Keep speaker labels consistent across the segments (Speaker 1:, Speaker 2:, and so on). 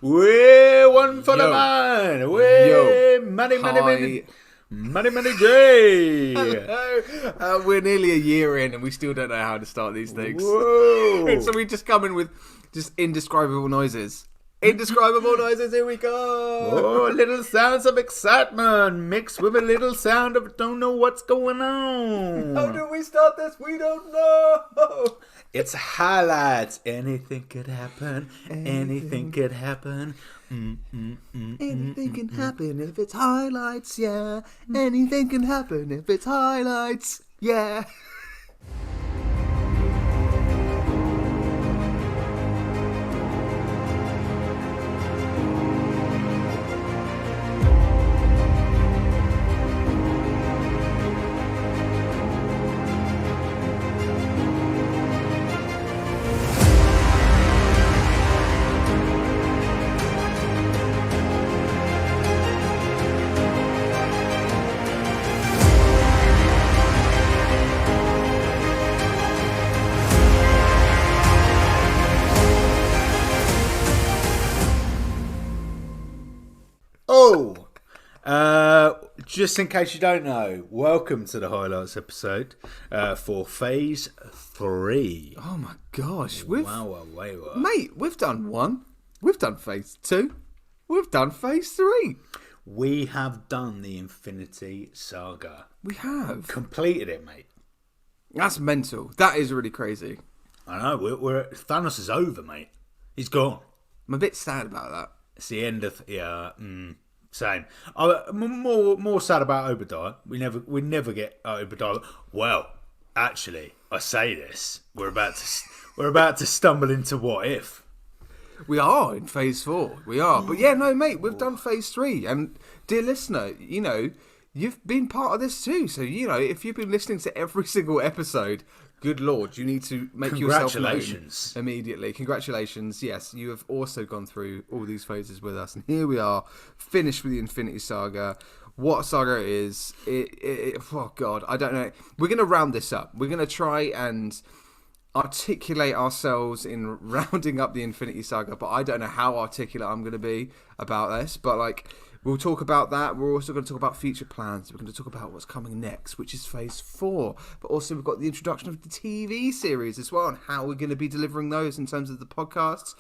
Speaker 1: We're one for the man. We're money, J.
Speaker 2: Hello. We're nearly a year in and we still don't know how to start these things.
Speaker 1: Whoa.
Speaker 2: So we just come in with just indescribable noises. Indescribable noises, here we go.
Speaker 1: Oh, little sounds of excitement mixed with a little sound of don't know what's going on.
Speaker 2: How do we start this? We don't know.
Speaker 1: It's highlights. Anything could happen. Anything could happen.
Speaker 2: Anything can happen if it's highlights, yeah. Anything can happen if it's highlights, yeah.
Speaker 1: Just in case you don't know, welcome to the highlights episode for Phase 3.
Speaker 2: Oh my gosh.
Speaker 1: Wow.
Speaker 2: Mate, we've done 1. We've done Phase 2. We've done Phase 3.
Speaker 1: We have done the Infinity Saga.
Speaker 2: We have.
Speaker 1: Completed it, mate.
Speaker 2: That's mental. That is really crazy.
Speaker 1: I know. Thanos is over, mate. He's gone.
Speaker 2: I'm a bit sad about that.
Speaker 1: It's the end of... Same. More sad about Obadiah. We never get Obadiah. Well, actually, I say this. We're about to stumble into what if.
Speaker 2: We are in Phase 4. We are. But yeah, no, mate, we've done Phase 3. And dear listener, you've been part of this too. So, if you've been listening to every single episode, good Lord, you need to make yourself known immediately. Congratulations. Yes, you have also gone through all these phases with us. And here we are, finished with the Infinity Saga. What saga it is, oh God, I don't know. We're going to round this up. We're going to try and articulate ourselves in rounding up the Infinity Saga, but I don't know how articulate I'm going to be about this. But we'll talk about that. We're also going to talk about future plans. We're going to talk about what's coming next, which is Phase 4. But also we've got the introduction of the TV series as well, and how we're going to be delivering those in terms of the podcasts.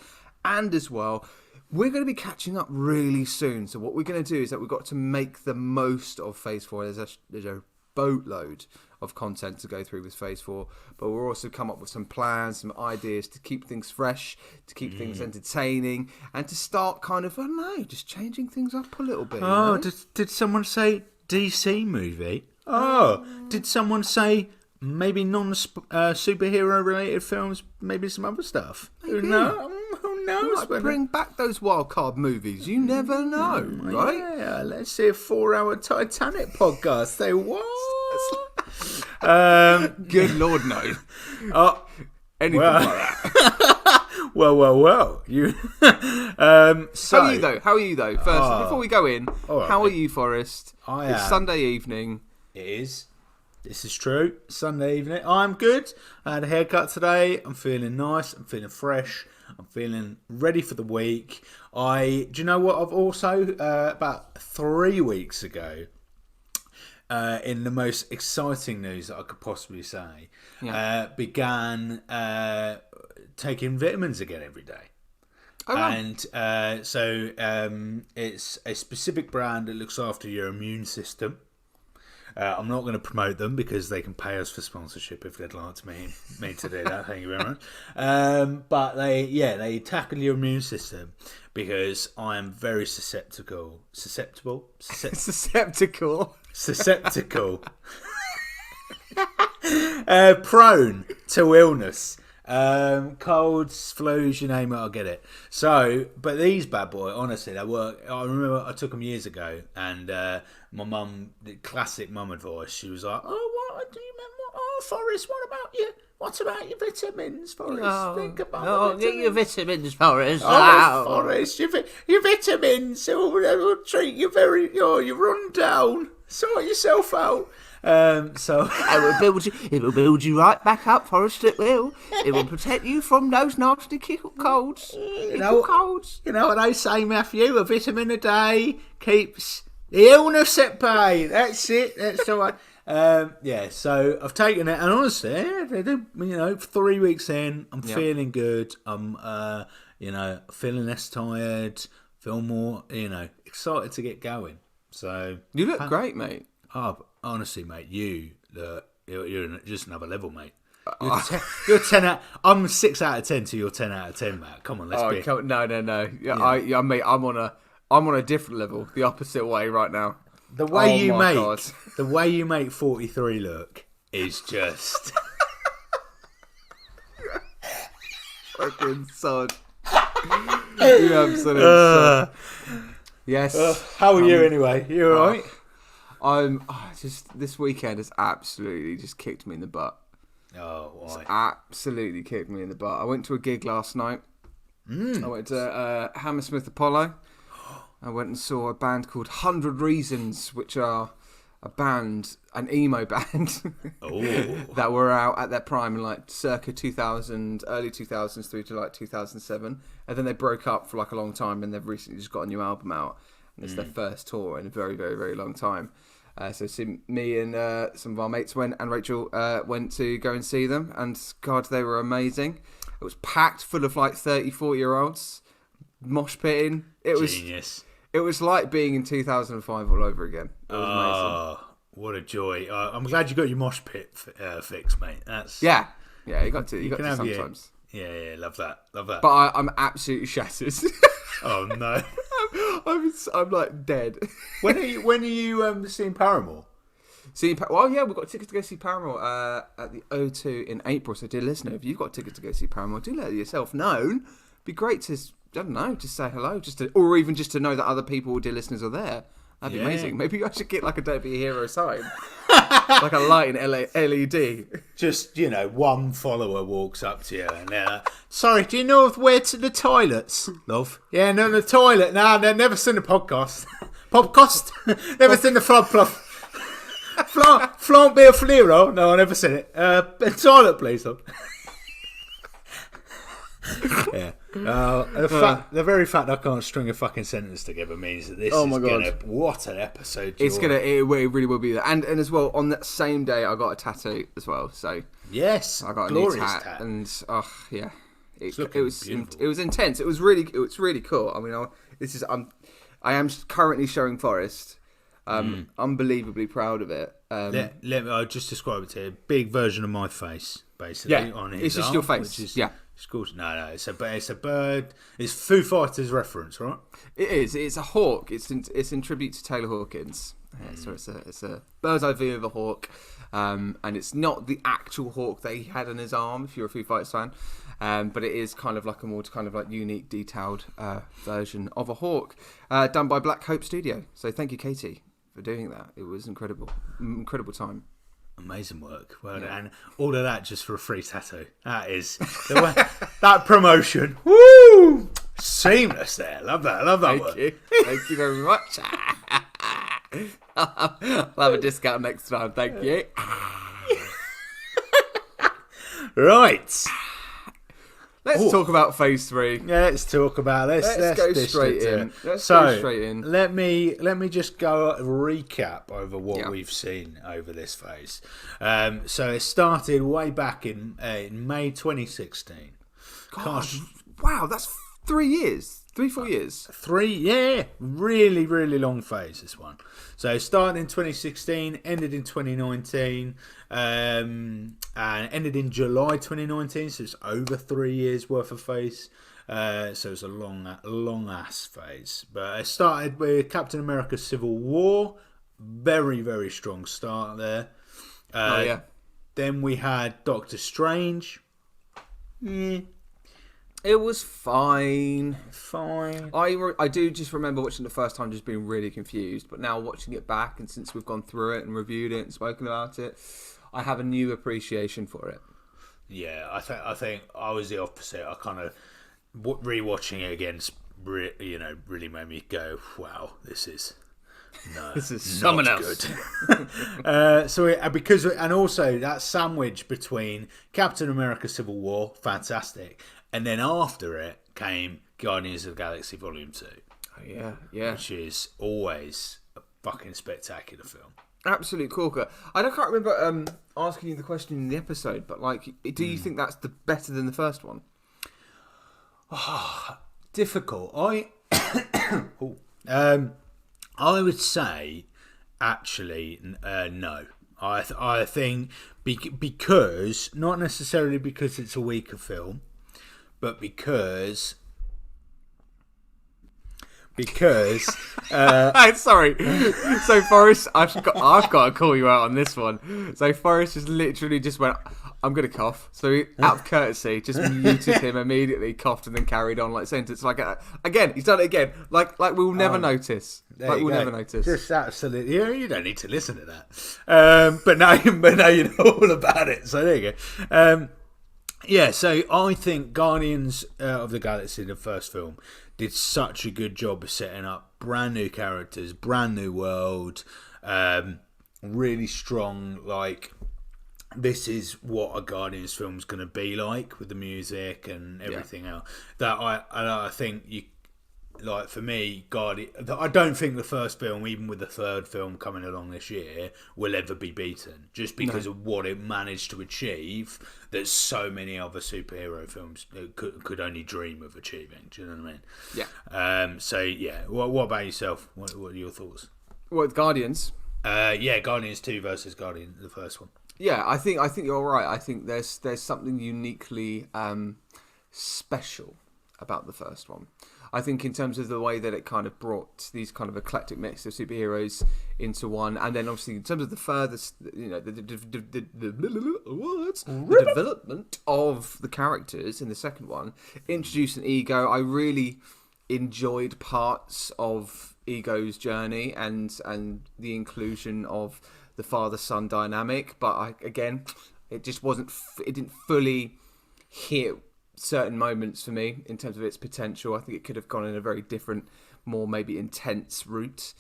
Speaker 2: And as well, we're going to be catching up really soon. So what we're going to do is that we've got to make the most of Phase 4. There's a boatload of content to go through with Phase 4, but we'll also come up with some plans, some ideas to keep things fresh, to keep things entertaining, and to start kind of, I don't know, just changing things up a little bit.
Speaker 1: Oh, did someone say DC movie? Oh, did someone say maybe non-superhero related films, maybe some other stuff? Maybe. Who knows?
Speaker 2: Bring back those wildcard movies. You never know, right?
Speaker 1: Yeah, let's see a 4-hour Titanic podcast. Say what?
Speaker 2: Good Lord, no. Anything like that.
Speaker 1: Well. You.
Speaker 2: How are you though? First, before we go in, how are you, Forrest? It's Sunday evening.
Speaker 1: It is. This is true. Sunday evening. I'm good. I had a haircut today. I'm feeling nice. I'm feeling fresh. I'm feeling ready for the week. Do you know what? I've also about 3 weeks ago. In the most exciting news that I could possibly say, began taking vitamins again every day. Oh, wow. And so it's a specific brand that looks after your immune system. I'm not going to promote them because they can pay us for sponsorship if they'd like me to do that. Thank you very much. But they tackle your immune system because I am very susceptible, prone to illness. Colds, flus, you name it, I'll get it. So, but these bad boy, honestly, they work. I remember I took them years ago, and my mum, the classic mum advice, she was like, "Oh, what do you remember? Oh, Forrest, what about your vitamins, Forrest? Think about
Speaker 3: get your vitamins, Forrest.
Speaker 1: Forrest, your vitamins will treat you you're run down. Sort yourself out." So
Speaker 2: It will build you. It will build you right back up, Forrest. It will. It will protect you from those nasty colds. Colds.
Speaker 1: you know what they say, Matthew? A vitamin a day keeps the illness at bay. That's it. That's the one. Yeah, so I've taken it, and honestly, you know, 3 weeks in, I'm feeling good. I'm, you know, feeling less tired, feel more, you know, excited to get going. So
Speaker 2: You look great, mate.
Speaker 1: oh, honestly, mate, you're just another level, mate. You're 10 out. I'm 6 out of 10 to your 10 out of 10, Matt. Come on, let's be.
Speaker 2: No. Yeah, mate, I'm on a different level, the opposite way right now.
Speaker 1: The way
Speaker 2: God.
Speaker 1: the way you make 43 look is just
Speaker 2: Fucking sod. You absolute sod. Yes.
Speaker 1: how are you anyway? You all right?
Speaker 2: I'm just this weekend has absolutely just kicked me in the butt.
Speaker 1: Oh, why?
Speaker 2: Absolutely kicked me in the butt. I went to a gig last night. I went to Hammersmith Apollo. I went and saw a band called 100 Reasons, which are a band, an emo band, that were out at their prime in like circa 2000, early 2000s through to like 2007. And then they broke up for like a long time, and they've recently just got a new album out. And it's their first tour in a very, very, very long time. So me and some of our mates went, and Rachel went to go and see them. And God, they were amazing. It was packed full of like 30, 40-year-olds, mosh pitting. It was
Speaker 1: Genius.
Speaker 2: It was like being in 2005 all over again. It was amazing.
Speaker 1: What a joy! I'm glad you got your mosh pit fixed, mate. That's
Speaker 2: Yeah, you got to. You got to sometimes.
Speaker 1: Yeah, love that.
Speaker 2: But I'm absolutely shattered.
Speaker 1: Oh no!
Speaker 2: I'm like dead.
Speaker 1: When are you seeing Paramore?
Speaker 2: Well, yeah, we've got tickets to go see Paramore at the O2 in April. So, dear listener, if you've got tickets to go see Paramore, do let yourself known. Be great to, I don't know, just say hello, or even just to know that other people, dear listeners, are there. That'd be amazing. Maybe I should get like a Don't Be a Hero sign, like a light in LED.
Speaker 1: Just, you know, one follower walks up to you and they're like, sorry, do you know where to the toilets, love? Yeah, no, the toilet. No, they've never seen the podcast. Podcast? Never seen the flop. Flaunt beer flero? No, I've never seen it. A toilet, please, love. Yeah. The very fact I can't string a fucking sentence together means that this is gonna. What an episode!
Speaker 2: It really will be that. And as well, on that same day, I got a tattoo as well. So
Speaker 1: yes,
Speaker 2: I got a new tat, and it was intense. It was really cool. I mean, I am currently showing Forrest. Unbelievably proud of it.
Speaker 1: I'll just describe it to you. Big version of my face, basically. On his
Speaker 2: it's just
Speaker 1: arm,
Speaker 2: your face.
Speaker 1: It's called, no, it's a bird. It's Foo Fighters reference, right?
Speaker 2: It is. It's a hawk. It's in tribute to Taylor Hawkins. So it's a bird's eye view of a hawk, and it's not the actual hawk that he had on his arm. If you're a Foo Fighters fan, but it is kind of like a more kind of like unique, detailed version of a hawk, done by Black Hope Studio. So thank you, Katie, for doing that. It was incredible time.
Speaker 1: Amazing work. Well, and all of that just for a free tattoo. That is the way, that promotion. Woo! Seamless there. Love that.
Speaker 2: Thank you. Thank you very much. I'll have a discount next time. Thank you.
Speaker 1: Right.
Speaker 2: Let's talk about Phase 3.
Speaker 1: Yeah, let's talk about this.
Speaker 2: Let's go straight in.
Speaker 1: Let me just go recap over what we've seen over this phase. So it started way back in May 2016.
Speaker 2: Gosh, wow, that's 3 years. 4 years.
Speaker 1: Really, really long phase, this one. So it started in 2016, ended in 2019, and ended in July 2019, so it's over 3 years worth of phase. So it's a long ass phase. But it started with Captain America Civil War. Very, very strong start there. Then we had Doctor Strange.
Speaker 2: It was fine.
Speaker 1: I
Speaker 2: do just remember watching the first time just being really confused, but now watching it back, and since we've gone through it and reviewed it and spoken about it, I have a new appreciation for it.
Speaker 1: Yeah, I think I was the opposite. I kind of rewatching it again, really made me go, wow, this is No,
Speaker 2: This is someone
Speaker 1: not
Speaker 2: else.
Speaker 1: good. Because and also that sandwich between Captain America: Civil War, fantastic, and then after it came Guardians of the Galaxy Volume 2,
Speaker 2: Oh, yeah.
Speaker 1: which is always a fucking spectacular film.
Speaker 2: Absolute corker. I can't remember asking you the question in the episode, but like, do you think that's better than the first one?
Speaker 1: Difficult. I would say actually no. I think because not necessarily because it's a weaker film, but because
Speaker 2: Sorry. So Forrest, I've got to call you out on this one. So Forrest just literally just went, I'm going to cough. So he, out of courtesy, just muted him immediately, coughed, and then carried on like sentence. Like again, he's done it again. Like we'll never notice. Like we'll never notice.
Speaker 1: Just absolutely. You don't need to listen to that. But now you know all about it. So there you go. Yeah. So I think Guardians of the Galaxy, the first film, did such a good job of setting up brand new characters, brand new world, really strong. Like, this is what a Guardians film is going to be like with the music and everything else. That I think you like for me, I don't think the first film, even with the third film coming along this year, will ever be beaten just because of what it managed to achieve that so many other superhero films could only dream of achieving. Do you know what I mean?
Speaker 2: Yeah.
Speaker 1: So yeah, what about yourself? What are your thoughts?
Speaker 2: What, Guardians?
Speaker 1: Guardians 2 versus Guardian, the first one.
Speaker 2: Yeah, I think you're right. I think there's something uniquely special about the first one. I think in terms of the way that it kind of brought these kind of eclectic mix of superheroes into one, and then obviously in terms of the furthest, the development of the characters in the second one, introducing Ego. I really enjoyed parts of Ego's journey and the inclusion of the father-son dynamic, but it just wasn't. It didn't fully hit certain moments for me in terms of its potential. I think it could have gone in a very different, more maybe intense route.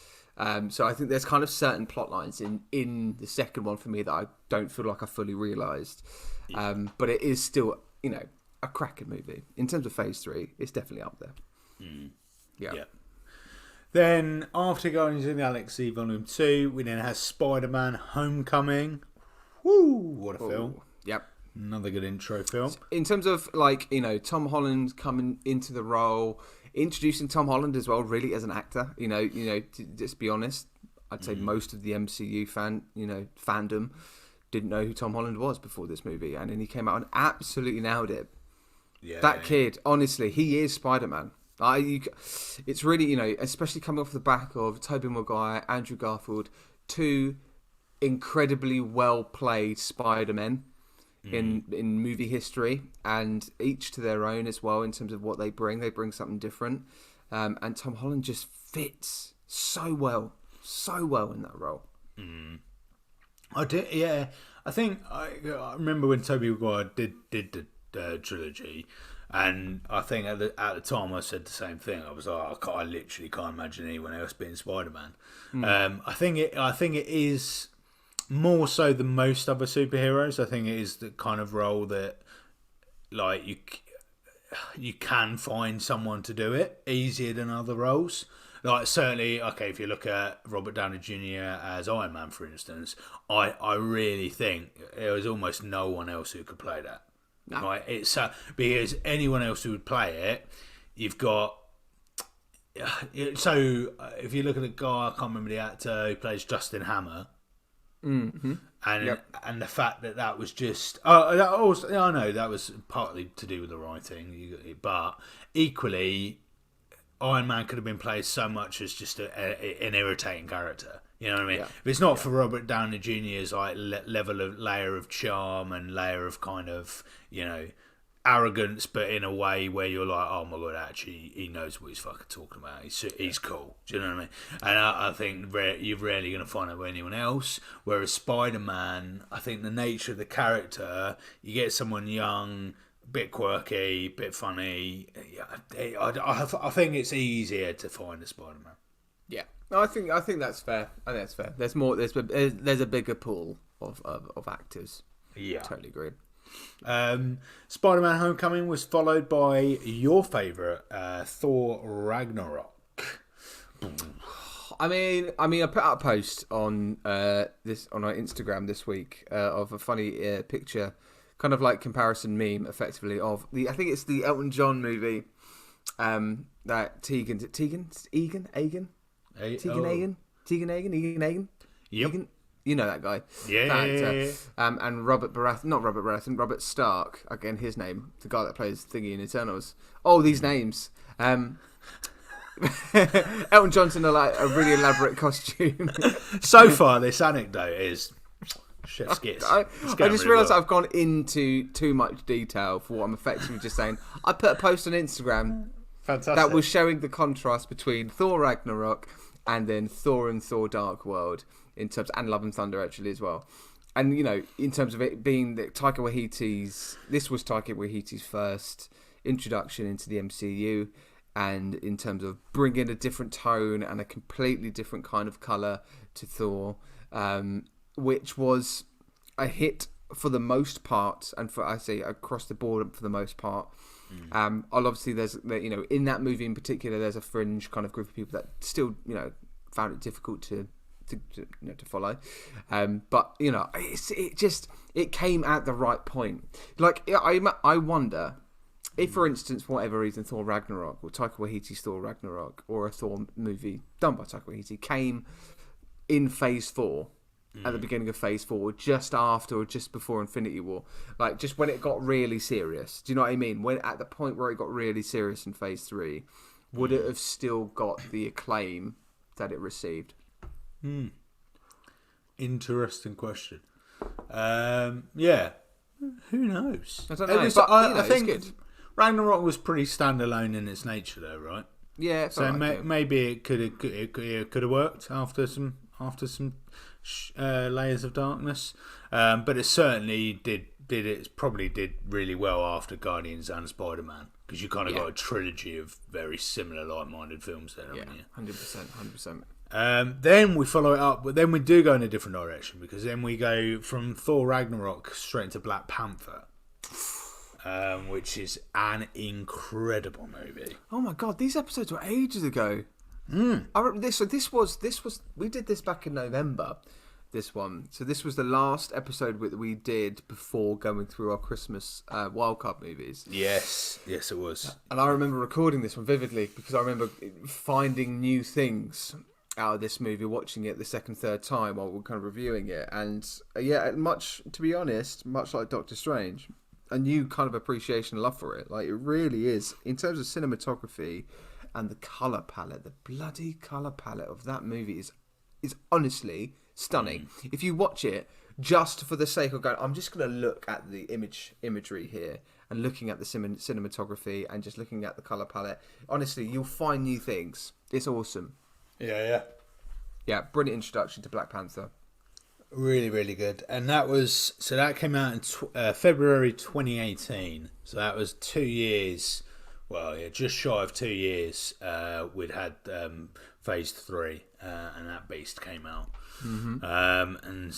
Speaker 2: So I think there's kind of certain plot lines in the second one for me that I don't feel like I fully realised. But it is still, a cracking movie. In terms of Phase 3, it's definitely up there. Yeah.
Speaker 1: Then after Guardians of the Galaxy Volume 2, we then have Spider-Man Homecoming. Woo! What a film.
Speaker 2: Yep.
Speaker 1: Another good intro film.
Speaker 2: In terms of Tom Holland coming into the role, introducing Tom Holland as well, really as an actor. To just be honest, I'd say most of the MCU fandom didn't know who Tom Holland was before this movie, and then he came out and absolutely nailed it. Yeah, that kid, honestly, he is Spider-Man. It's really, especially coming off the back of Tobey Maguire, Andrew Garfield, two incredibly well played Spider-Men in movie history, and each to their own as well in terms of what they bring. They bring something different, and Tom Holland just fits so well in that role.
Speaker 1: I did, yeah. I think I remember when Tobey Maguire did the trilogy, and I think at the time I said the same thing. I was like, I literally can't imagine anyone else being Spider-Man. I think it is more so than most other superheroes. I think it is the kind of role that, like, you can find someone to do it easier than other roles. Like, certainly, okay, if you look at Robert Downey Jr. as Iron Man, for instance, I really think there was almost no one else who could play that. No. Right? It's because anyone else who would play it, you've got. So if you look at a guy, I can't remember the actor who plays Justin Hammer. And the fact that was just I know that was partly to do with the writing, but equally Iron Man could have been played so much as just an irritating character. You know what I mean? If it's not for Robert Downey Jr.'s like layer of charm and layer of kind of arrogance, but in a way where you're like, oh my god, actually he knows what he's fucking talking about. He's cool. Do you know what I mean? And I think you're rarely going to find that with anyone else. Whereas Spider-Man, I think the nature of the character, you get someone young, bit quirky, bit funny. I think it's easier to find a Spider-Man.
Speaker 2: Yeah, no, I think that's fair. I think that's fair. There's more. There's a bigger pool of actors.
Speaker 1: Yeah.
Speaker 2: Totally agree.
Speaker 1: Spider-Man: Homecoming was followed by your favourite, Thor: Ragnarok.
Speaker 2: I mean, I put out a post on this on our Instagram this week of a funny picture, kind of like comparison meme, effectively of I think it's the Elton John movie, that Tegan,
Speaker 1: Yep.
Speaker 2: you know that guy,
Speaker 1: Yeah.
Speaker 2: and Robert Stark, again his name, the guy that plays Thingy in Eternals. Oh, these names. Elton John's in a really elaborate costume.
Speaker 1: So far, this anecdote is chef's kiss.
Speaker 2: I just realised I've gone into too much detail for what I'm effectively just saying. I put a post on Instagram that was showing the contrast between Thor Ragnarok and then Thor and Thor Dark World in terms, and Love and Thunder actually as well. And in terms of it being that this was Taika Waititi's first introduction into the MCU. And in terms of bringing a different tone and a completely different kind of colour to Thor, which was a hit for the most part, and across the board for the most part. Obviously, there's in that movie in particular, there's a fringe kind of group of people that still found it difficult to follow, but it came at the right point. Like I wonder. If, for instance, for whatever reason, Thor Ragnarok, or Taika Waititi's Thor Ragnarok, or a Thor movie done by Taika Waititi came in Phase 4, at the beginning of Phase 4, or just after or just before Infinity War, like just when it got really serious, do you know what I mean? When at the point where it got really serious in Phase 3, would it have still got the acclaim that it received?
Speaker 1: Interesting question. Yeah, who knows?
Speaker 2: I don't know. I
Speaker 1: think
Speaker 2: it's good.
Speaker 1: Ragnarok was pretty standalone in its nature, though, right?
Speaker 2: Yeah.
Speaker 1: So maybe it could have worked after some layers of darkness, but it certainly did. It probably did really well after Guardians and Spider-Man, because you kind of got a trilogy of very similar, like-minded films there, haven't you?
Speaker 2: 100%.
Speaker 1: Then we follow it up, but then we do go in a different direction, because then we go from Thor Ragnarok straight into Black Panther. Which is an incredible movie.
Speaker 2: Oh my god, these episodes were ages ago. I remember this. So this was we did this back in November. This one. So this was the last episode that we did before going through our Christmas wildcard movies.
Speaker 1: Yes, it was.
Speaker 2: And I remember recording this one vividly because I remember finding new things out of this movie, watching it the second, third time while we were kind of reviewing it, and to be honest, much like Doctor Strange. A new kind of appreciation and love for it. Like, it really is. In terms of cinematography and the colour palette, the bloody colour palette of that movie is honestly stunning. If you watch it just for the sake of going, I'm just going to look at the imagery here and looking at the cinematography and just looking at the colour palette, honestly, you'll find new things. It's awesome.
Speaker 1: Yeah,
Speaker 2: brilliant introduction to Black Panther.
Speaker 1: Really, really good. And that came out in February 2018. So that was 2 years. Well, yeah, just shy of 2 years. We'd had Phase 3, and that beast came out. And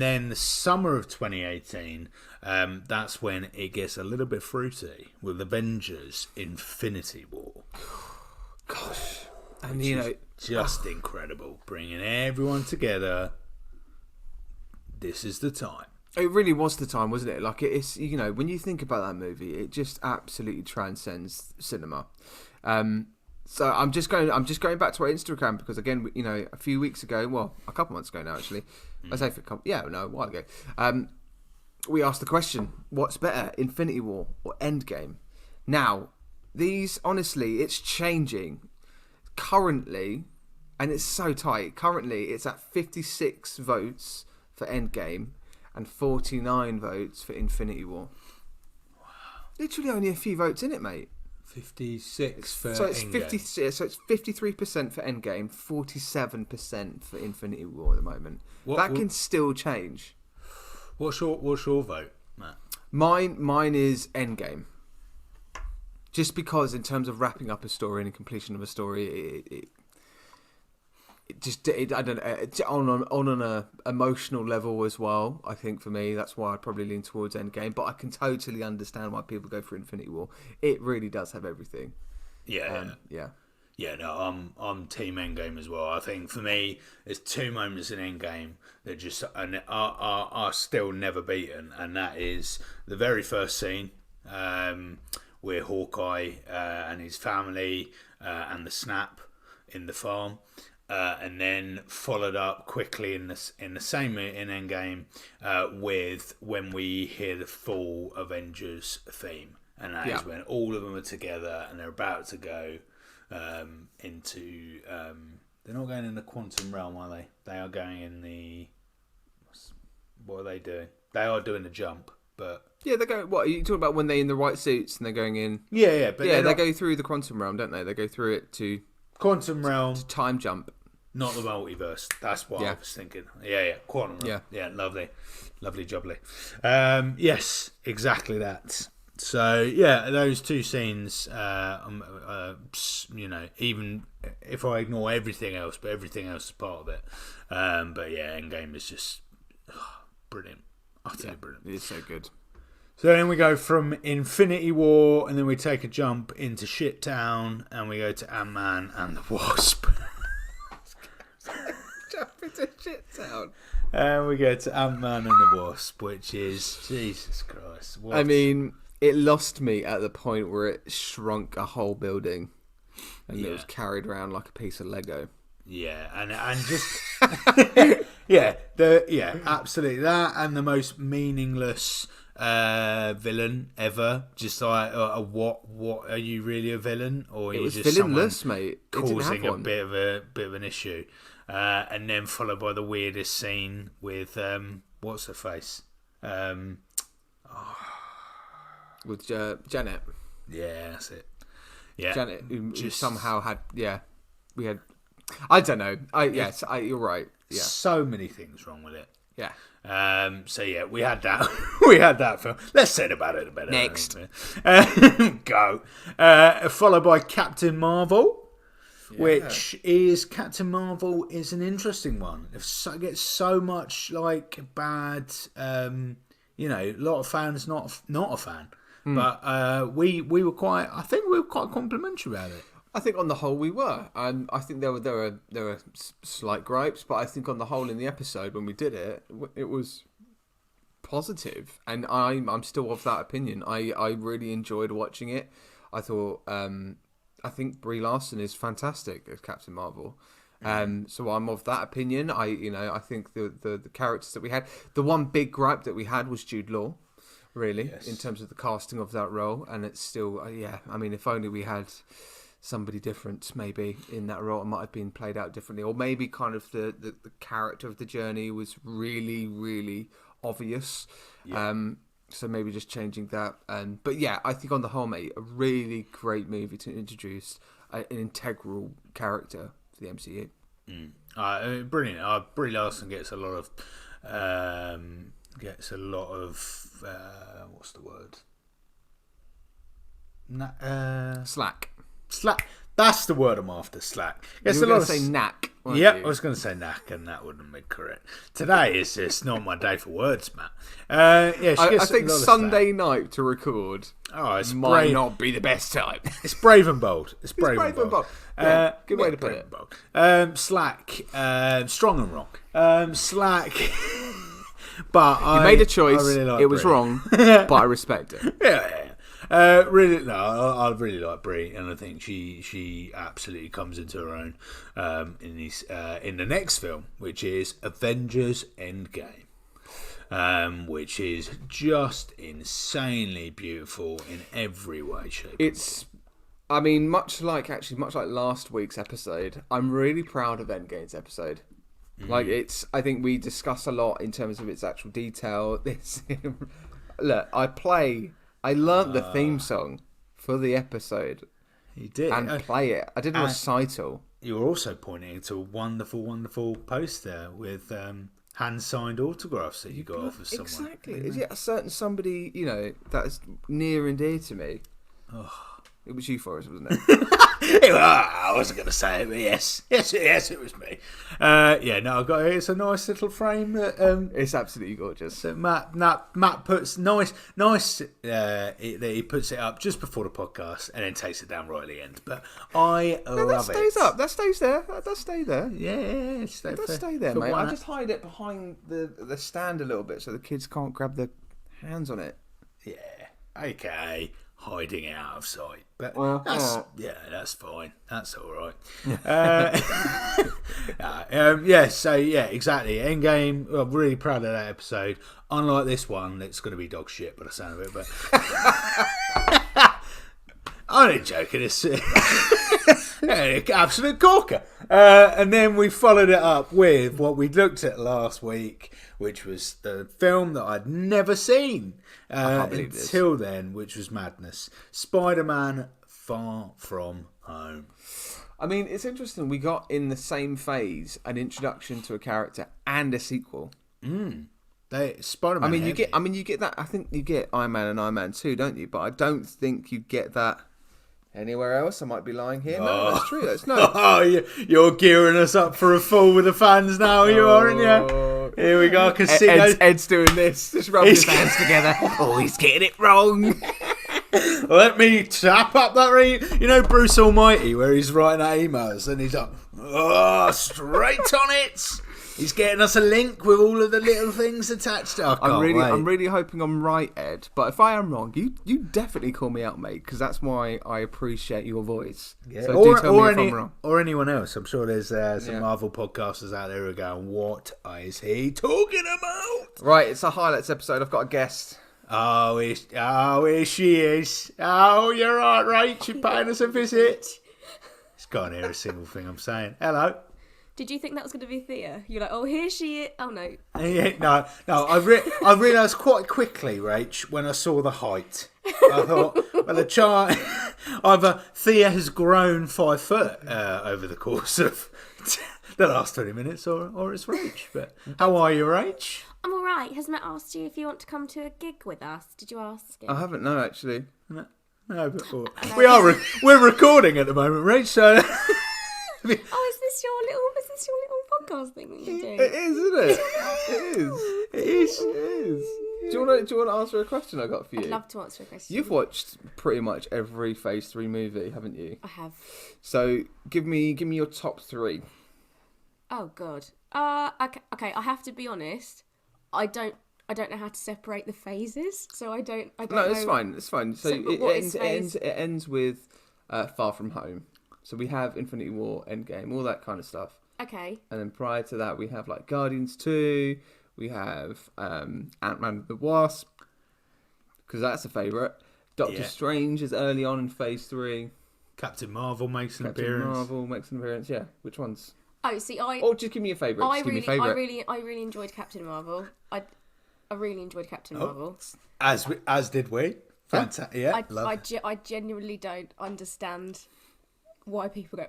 Speaker 1: then the summer of 2018, that's when it gets a little bit fruity with Avengers: Infinity War.
Speaker 2: Gosh,
Speaker 1: and just incredible, bringing everyone together. This is the time.
Speaker 2: It really was the time, wasn't it? Like, it's when you think about that movie, it just absolutely transcends cinema. So I'm just going back to our Instagram because again, a few weeks ago, well, a couple months ago now, actually, I say a while ago. We asked the question: what's better, Infinity War or Endgame? Now, these honestly, it's changing currently, and it's so tight. Currently, it's at 56 votes for Endgame and 49 votes for Infinity War.
Speaker 1: Wow.
Speaker 2: Literally only a few votes in it, mate.
Speaker 1: 56 for
Speaker 2: Endgame. So it's 53% for Endgame, 47% for Infinity War at the moment. That can still change.
Speaker 1: What's your vote, Matt?
Speaker 2: Mine is Endgame. Just because in terms of wrapping up a story and completion of a story, I don't know, on an emotional level as well. I think for me, that's why I probably lean towards Endgame. But I can totally understand why people go for Infinity War. It really does have everything.
Speaker 1: Yeah. Yeah, no, I'm Team Endgame as well. I think for me, there's two moments in Endgame that just are still never beaten, and that is the very first scene where Hawkeye and his family and the snap in the farm, and then followed up quickly in the same in Endgame with when we hear the full Avengers theme, and that is when all of them are together and they're about to go. Into they're not going in the quantum realm, are they? They are going in the. What are they doing? They are doing a jump, but
Speaker 2: yeah, they're going. What are you talking about when they're in the white suits and they're going in?
Speaker 1: But
Speaker 2: they go through the quantum realm, don't they? They go through it to
Speaker 1: quantum realm,
Speaker 2: to time jump,
Speaker 1: not the multiverse. That's what I was thinking. Yeah, quantum realm. Yeah, lovely jubbly. Yes, exactly that. So yeah, those two scenes, even if I ignore everything else, but everything else is part of it. But yeah, Endgame is just brilliant, utterly brilliant.
Speaker 2: It's so good.
Speaker 1: So then we go from Infinity War, and then we take a jump into Shit Town, and we go to Ant-Man and the Wasp.
Speaker 2: Jump into Shit Town.
Speaker 1: And we go to Ant-Man and the Wasp, which is Jesus Christ.
Speaker 2: I mean. It lost me at the point where it shrunk a whole building and it was carried around like a piece of Lego.
Speaker 1: Yeah, and just absolutely that, and the most meaningless villain ever. Just like what are you really a villain, or are
Speaker 2: it
Speaker 1: you
Speaker 2: was
Speaker 1: just
Speaker 2: villainless, mate?
Speaker 1: Causing a bit of an issue, and then followed by the weirdest scene with what's her face.
Speaker 2: With Janet.
Speaker 1: Yeah, that's it. Yeah,
Speaker 2: Janet, who somehow had. Yeah, we had. I don't know. You're right. Yeah,
Speaker 1: so many things wrong with it.
Speaker 2: Yeah.
Speaker 1: So yeah, we had that. We had that film. Let's say about it a bit.
Speaker 2: Next,
Speaker 1: go. Followed by Captain Marvel, which is Captain Marvel is an interesting one. It gets so much like bad. A lot of fans not a fan. But we were quite. I think we were quite complimentary about it.
Speaker 2: I think on the whole we were, and I think there were slight gripes, but I think on the whole in the episode when we did it, it was positive, and I'm still of that opinion. I really enjoyed watching it. I thought I think Brie Larson is fantastic as Captain Marvel. So I'm of that opinion. I think the characters that we had, the one big gripe that we had was Jude Law. Really, in terms of the casting of that role, and it's still, I mean, if only we had somebody different, maybe in that role, it might have been played out differently, or maybe kind of the character of the journey was really, really obvious. So maybe just changing that. But yeah, I think on the whole, mate, a really great movie to introduce an integral character for the MCU.
Speaker 1: Brilliant. Brie Larson gets a lot of. What's the word?
Speaker 2: Slack.
Speaker 1: That's the word I'm after. Slack.
Speaker 2: You were going to say knack.
Speaker 1: Yeah, I was going to say knack, and that wouldn't be correct. Today is just not my day for words, Matt. I
Speaker 2: think Sunday night to record.
Speaker 1: It
Speaker 2: might not be the best time.
Speaker 1: It's brave and bold. It's brave and bold.
Speaker 2: Yeah, good way to put it.
Speaker 1: Slack. Strong and wrong. Slack. But
Speaker 2: you made a choice.
Speaker 1: Really like
Speaker 2: it was wrong, but I respect it.
Speaker 1: I really like Brie, and I think she absolutely comes into her own in the next film, which is Avengers Endgame, which is just insanely beautiful in every way, shape.
Speaker 2: I mean, much like last week's episode, I'm really proud of Endgame's episode. Like I think we discuss a lot in terms of its actual detail. Look, I learnt the theme song for the episode.
Speaker 1: You did,
Speaker 2: and play it. I did a recital.
Speaker 1: You were also pointing to a wonderful, wonderful poster with hand-signed autographs that you got off of someone.
Speaker 2: Exactly. Is it a certain somebody that is near and dear to me? It was you, Forrest, wasn't it?
Speaker 1: I wasn't going to say it, but yes, it was me. No, I got it. It's a nice little frame that
Speaker 2: It's absolutely gorgeous.
Speaker 1: so Matt puts nice that he puts it up just before the podcast and then takes it down right at the end. But I love
Speaker 2: that stays
Speaker 1: it.
Speaker 2: up. That stays there. That does stay there.
Speaker 1: Yeah,
Speaker 2: It does stay there, mate. I just hide it behind the stand a little bit so the kids can't grab their hands on it.
Speaker 1: Yeah, okay. Hiding it out of sight, but
Speaker 2: Well,
Speaker 1: that's fine. That's all right. So exactly. Endgame. I'm really proud of that episode. Unlike this one, it's going to be dog shit by the sound of it. But I'm only joking. It's absolute corker. And then we followed it up with what we looked at last week, which was the film that I'd never seen until then, which was madness. Spider-Man: Far From Home.
Speaker 2: I mean, it's interesting. We got in the same phase an introduction to a character and a sequel.
Speaker 1: Spider-Man.
Speaker 2: You get that. I think you get Iron Man and Iron Man 2, don't you? But I don't think you get that anywhere else. I might be lying here. No, that's true. That's no.
Speaker 1: Oh, you're gearing us up for a fall with the fans now, you aren't you? Here we go. I can see
Speaker 2: Ed's doing this. Just rubbing his hands together. Oh, he's getting it wrong.
Speaker 1: Let me tap up that you know Bruce Almighty, where he's writing out emails and he's like, straight on it. He's getting us a link with all of the little things attached. I'm
Speaker 2: really hoping I'm right, Ed. But if I am wrong, you definitely call me out, mate, because that's why I appreciate your voice.
Speaker 1: Yeah.
Speaker 2: So do tell me if I'm wrong.
Speaker 1: Or anyone else. I'm sure there's some Marvel podcasters out there who are going, what is he talking about?
Speaker 2: Right, it's a highlights episode. I've got a guest.
Speaker 1: Oh, here she is. Oh, you're right, Rach. You're paying us a visit. It's can't hear a single thing I'm saying. Hello.
Speaker 3: Did you think that was going to be Thea? You're like, oh, here she is. Oh, no.
Speaker 1: No. I realised quite quickly, Rach, when I saw the height. I thought, well, the child, either Thea has grown 5 foot over the course of the last 20 minutes, or it's Rach. But how are you, Rach?
Speaker 3: I'm all right. Has Matt asked you if you want to come to a gig with us? Did you ask him?
Speaker 2: I haven't, no, actually.
Speaker 1: No, but we're recording at the moment, Rach. So.
Speaker 3: Oh, is this your little podcast thing that you're doing?
Speaker 2: It is, isn't it? It is. Do you want to answer a question I got for you?
Speaker 3: I'd love to answer a question.
Speaker 2: You've watched pretty much every Phase 3 movie, haven't you?
Speaker 3: I have.
Speaker 2: So give me your top 3.
Speaker 3: Oh God. Okay. I have to be honest. I don't know how to separate the phases, so I don't.
Speaker 2: No, it's fine. It's fine. So
Speaker 3: it
Speaker 2: ends with Far From Home. So we have Infinity War, Endgame, all that kind of stuff.
Speaker 3: Okay.
Speaker 2: And then prior to that, we have like Guardians 2. We have Ant-Man the Wasp, because that's a favourite. Doctor Strange is early on in Phase 3.
Speaker 1: Captain Marvel makes an appearance.
Speaker 2: Yeah. Which ones?
Speaker 3: Oh, see,
Speaker 2: just give me a favourite.
Speaker 3: I really enjoyed Captain Marvel. I really enjoyed Captain Marvel.
Speaker 1: As did we. Fantastic. Yeah.
Speaker 3: I genuinely don't understand why people go.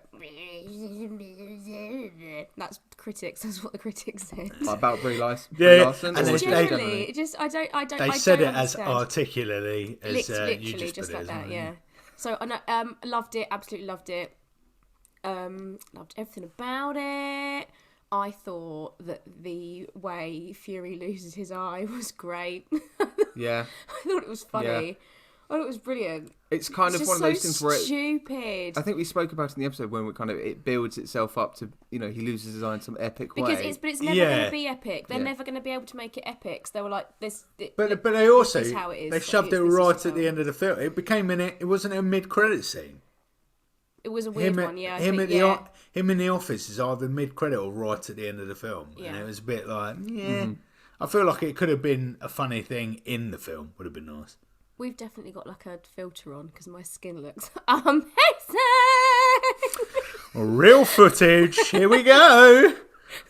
Speaker 3: That's critics. That's what the critics said.
Speaker 2: About Brie Larson.
Speaker 1: And
Speaker 3: generally, I don't.
Speaker 1: They said it
Speaker 3: understand.
Speaker 1: as articulately as
Speaker 3: literally
Speaker 1: you just
Speaker 3: like that.
Speaker 1: it?
Speaker 3: Yeah. So I loved it. Absolutely loved it. Loved everything about it. I thought that the way Fury loses his eye was great.
Speaker 2: Yeah.
Speaker 3: I thought it was funny.
Speaker 2: Yeah.
Speaker 3: I thought it was brilliant.
Speaker 2: It's kind of one of those things where
Speaker 3: stupid.
Speaker 2: I think we spoke about it in the episode when it builds itself up to, he loses his eye in some epic way.
Speaker 3: But it's never going to be epic. They're never going to be able to make it epic. So they were like this.
Speaker 1: But they also
Speaker 3: this is how it is.
Speaker 1: They shoved it right at the end of the film. It became it wasn't a mid-credit scene.
Speaker 3: It was a weird one, yeah.
Speaker 1: Him in the office is either mid-credit or right at the end of the film, and it was a bit like, I feel like it could have been a funny thing in the film. Would have been nice.
Speaker 3: We've definitely got like a filter on because my skin looks amazing.
Speaker 1: Real footage. Here we go.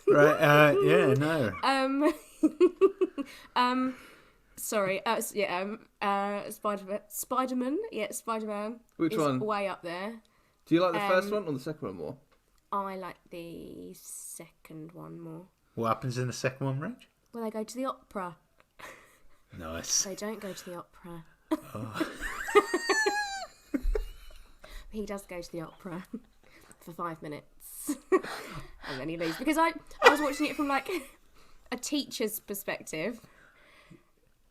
Speaker 1: Right.
Speaker 3: Sorry. Spider-Man. Yeah, Spider-Man.
Speaker 2: Which
Speaker 3: is
Speaker 2: one?
Speaker 3: Way up there.
Speaker 2: Do you like the first one or the second one more?
Speaker 3: I like the second one more.
Speaker 1: What happens in the second one, Rich?
Speaker 3: Well, they go to the opera.
Speaker 1: Nice.
Speaker 3: They don't go to the opera.
Speaker 1: Oh.
Speaker 3: he does go to the opera for 5 minutes and then he leaves. Because I was watching it from like a teacher's perspective.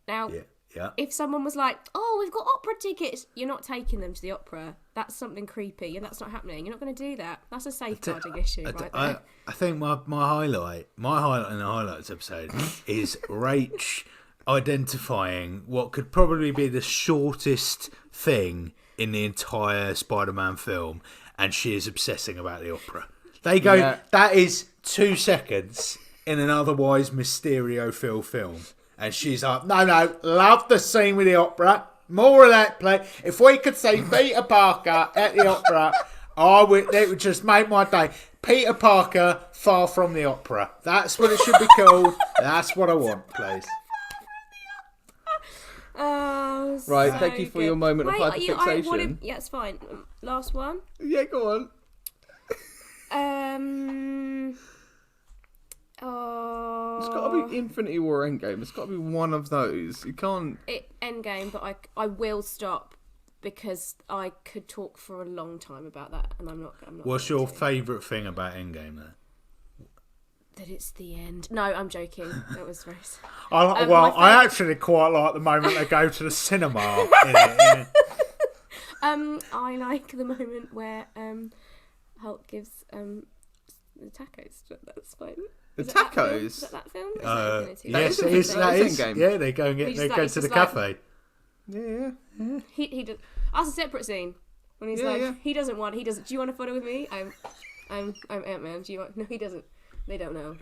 Speaker 3: Now, if someone was like, "Oh, we've got opera tickets," you're not taking them to the opera. That's something creepy, and that's not happening. You're not going to do that. That's a safeguarding issue, right there.
Speaker 1: I think my highlight in the highlights episode is Rach identifying what could probably be the shortest thing in the entire Spider-Man film, and she is obsessing about the opera. They go, that is 2 seconds in an otherwise Mysterio-filled film. And she's like, no, love the scene with the opera. More of that play. If we could see Peter Parker at the opera, it would just make my day. Peter Parker, Far From the Opera. That's what it should be called. That's what I want, please.
Speaker 3: Oh,
Speaker 2: Right,
Speaker 3: so
Speaker 2: thank you for
Speaker 3: good.
Speaker 2: your moment of hyperfixation.
Speaker 3: Yeah, it's fine. Last one.
Speaker 2: Yeah, go on. It's got to be Infinity War Endgame. It's got to be one of those. You can't...
Speaker 3: Endgame, but I will stop because I could talk for a long time about that, and I'm not
Speaker 1: What's your favourite thing about Endgame, then?
Speaker 3: That it's the end. No, I'm joking. That was very...
Speaker 1: I actually quite like the moment they go to the cinema.
Speaker 3: I like the moment where Hulk gives the tacos. That's fine.
Speaker 2: The tacos?
Speaker 3: Is that film?
Speaker 1: Yes, it is. That is. Yeah, they go to the cafe.
Speaker 2: Yeah.
Speaker 3: He does. That's a separate scene when he's he doesn't want. He doesn't. Do you want a photo with me? I'm Ant-Man. Do you want? No, he doesn't. They don't know.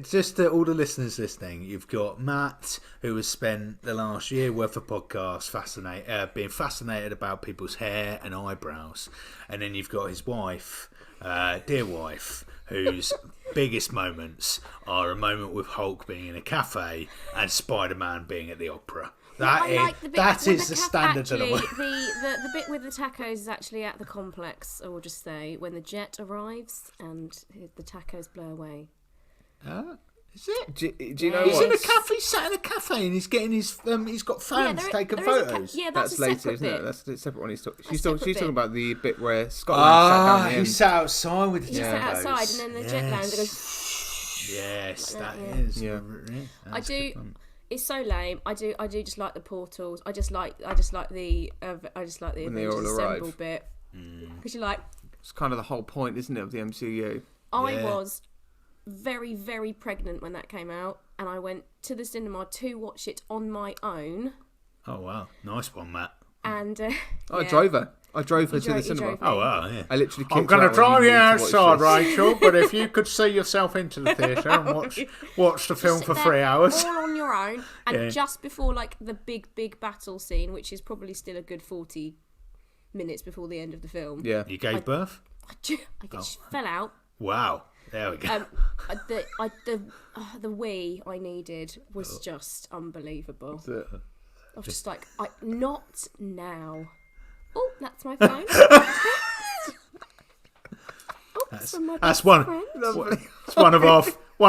Speaker 1: Just to all the listeners listening, you've got Matt, who has spent the last year worth of podcasts being fascinated about people's hair and eyebrows, and then you've got his wife, dear wife, whose biggest moments are a moment with Hulk being in a cafe and Spider-Man being at the opera. That is the standard of the way.
Speaker 3: The bit with the tacos is actually at the complex, I will just say, when the jet arrives and the tacos blow away.
Speaker 1: Is it?
Speaker 2: Do you know what?
Speaker 1: He's in a cafe. He's sat in a cafe and he's getting his. He's got fans taking photos.
Speaker 3: That's
Speaker 2: later, isn't
Speaker 3: bit.
Speaker 2: it? That's a separate one. She's talking about the bit where Scotland sat down the end.
Speaker 1: He sat outside with the
Speaker 3: He sat outside, and then the jet lands. It goes.
Speaker 1: Yes, that is.
Speaker 3: Yeah. I do. It's so lame. I do just like the portals. I just like the
Speaker 2: when they all
Speaker 3: Assemble
Speaker 2: arrive
Speaker 3: bit because you're like.
Speaker 2: It's kind of the whole point, isn't it, of the MCU?
Speaker 3: I was very, very pregnant when that came out, and I went to the cinema to watch it on my own.
Speaker 1: Oh wow, nice one, Matt.
Speaker 3: And
Speaker 2: I drove her. I drove her to the cinema.
Speaker 1: Oh wow, yeah.
Speaker 2: I literally.
Speaker 1: I'm going to drive you outside, Rachel. But if you could see yourself into the theatre and watch the film for 3 hours,
Speaker 3: all on your own, and just before like the big battle scene, which is probably still a good 40 minutes before the end of the film.
Speaker 1: Yeah, you gave birth.
Speaker 3: I just fell out.
Speaker 1: Wow. There we go.
Speaker 3: The wee I needed was just unbelievable. I was just like, not now. Oh, that's my phone.
Speaker 1: That's one. It's one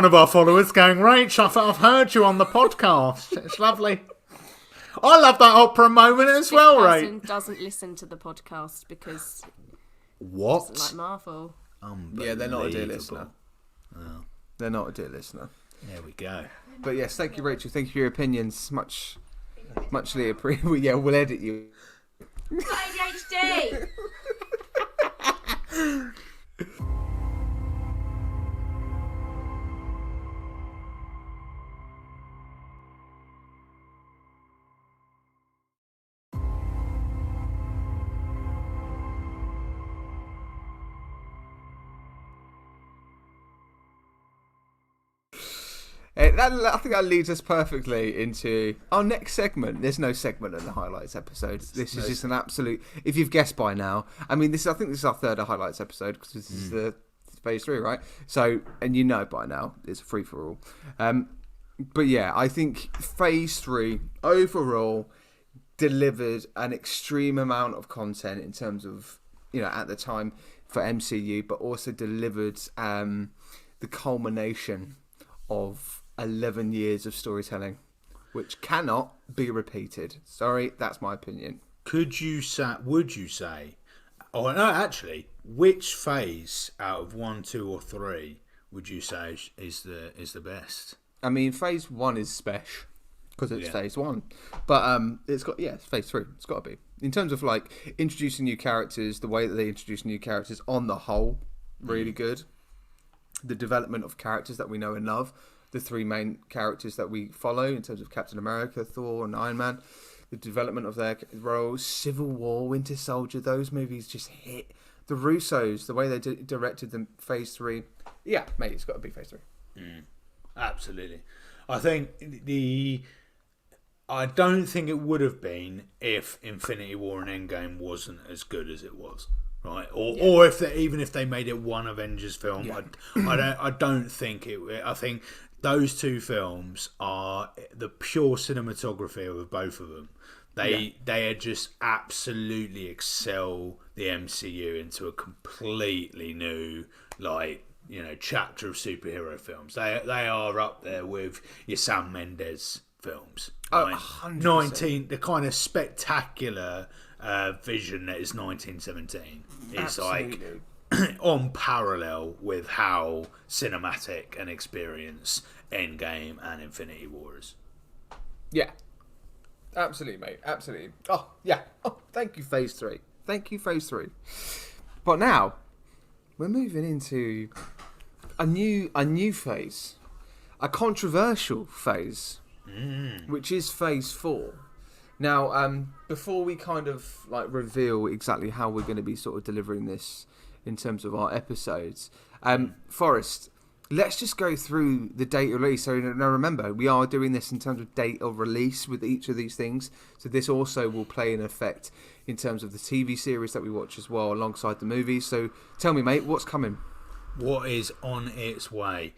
Speaker 1: of our followers going, Rach, I've heard you on the podcast. It's lovely. I love that opera moment as well, Rach.
Speaker 3: This person doesn't listen to the podcast because
Speaker 1: what?
Speaker 3: Doesn't like Marvel.
Speaker 2: Yeah, they're not a dear listener.
Speaker 1: Oh.
Speaker 2: They're not a dear listener.
Speaker 1: There we go.
Speaker 2: But yes, thank you, Rachel. Thank you for your opinions. Muchly appreciated. Yeah, we'll edit you.
Speaker 3: ADHD.
Speaker 2: I think that leads us perfectly into our next segment. There's no segment in the highlights episode. This is just an absolute. If you've guessed by now, I mean, I think this is our third highlights episode because this is the phase 3, right? So, and you know by now, it's a free for all. But yeah, I think phase 3 overall delivered an extreme amount of content in terms of, at the time for MCU, but also delivered the culmination of 11 years of storytelling, which cannot be repeated. Sorry, that's my opinion.
Speaker 1: would you say, oh no, actually, which phase out of 1, 2, or 3 would you say is the best?
Speaker 2: I mean, phase 1 is special because it's phase 1, but it's phase 3. It's got to be, in terms of like introducing new characters, the way that they introduce new characters on the whole, really good. The development of characters that we know and love, the 3 main characters that we follow in terms of Captain America, Thor, and Iron Man, the development of their roles, Civil War, Winter Soldier, those movies just hit. The Russos, the way they directed them, phase 3. Yeah, mate, it's got to be phase 3.
Speaker 1: Absolutely. I think I don't think it would have been if Infinity War and Endgame wasn't as good as it was, right? Or even if they made it one Avengers film, I don't think it. I think those 2 films are the pure cinematography of both of them. They are just absolutely excel the MCU into a completely new chapter of superhero films. They are up there with your Sam Mendes films.
Speaker 2: Oh,
Speaker 1: 100%. The kind of spectacular vision that is 1917 is
Speaker 2: Absolutely.
Speaker 1: like on parallel with how cinematic an experience Endgame and Infinity War is.
Speaker 2: Yeah. Absolutely, mate. Absolutely. Oh, yeah. Oh, thank you, phase 3. Thank you, phase 3. But now, we're moving into a new phase. A controversial phase. Which is phase 4. Now, before we kind of like reveal exactly how we're going to be sort of delivering this in terms of our episodes, Forrest, let's just go through the date of release. So now remember, we are doing this in terms of date of release with each of these things. So this also will play an effect in terms of the TV series that we watch as well, alongside the movies. So tell me, mate, what's coming?
Speaker 1: What is on its way?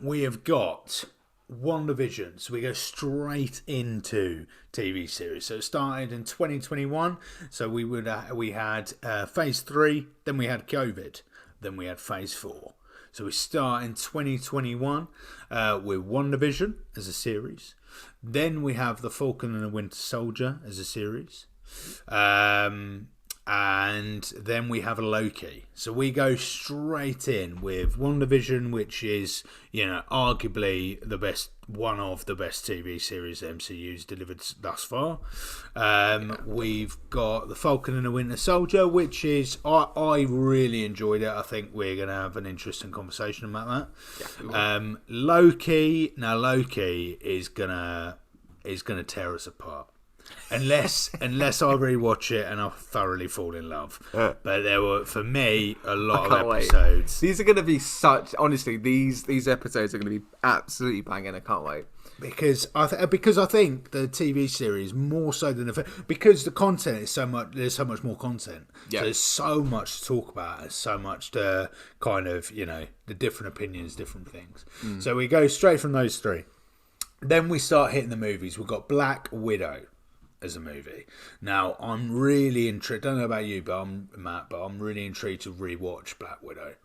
Speaker 1: We have got WandaVision, so we go straight into TV series. So it started in 2021. So we had phase 3, then we had COVID, then we had phase 4. So we start in 2021 with WandaVision as a series. Then we have The Falcon and the Winter Soldier as a series. And then we have a Loki. So we go straight in with WandaVision, which is, arguably one of the best TV series MCU's delivered thus far. We've got The Falcon and the Winter Soldier, which is, I really enjoyed it. I think we're going to have an interesting conversation about that. Yeah, Loki is gonna tear us apart. Unless I rewatch it and I thoroughly fall in love. But there were, for me, a lot of episodes.
Speaker 2: Wait. These are going to be honestly, these episodes are going to be absolutely banging. I can't wait.
Speaker 1: Because I think the TV series, more so than because the content is there's so much more content. Yeah. So there's so much to talk about. There's so much to kind of, the different opinions, different things. So we go straight from those 3. Then we start hitting the movies. We've got Black Widow as a movie. Now, I'm really intrigued. I don't know about you, Matt, but I'm really intrigued to rewatch Black Widow.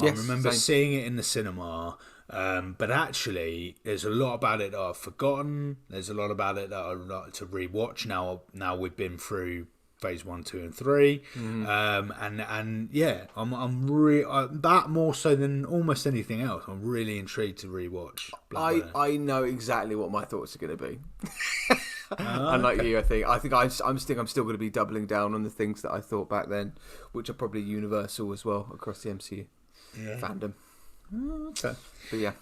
Speaker 1: Yes, I remember seeing it in the cinema, but actually, there's a lot about it that I've forgotten. There's a lot about it that I'd like to rewatch. Now we've been through phase 1, 2, and 3, and yeah, I'm really that more so than almost anything else. I'm really intrigued to rewatch.
Speaker 2: I know exactly what my thoughts are going to be. Unlike you, I think I'm still going to be doubling down on the things that I thought back then, which are probably universal as well across the MCU fandom.
Speaker 1: Okay,
Speaker 2: but yeah.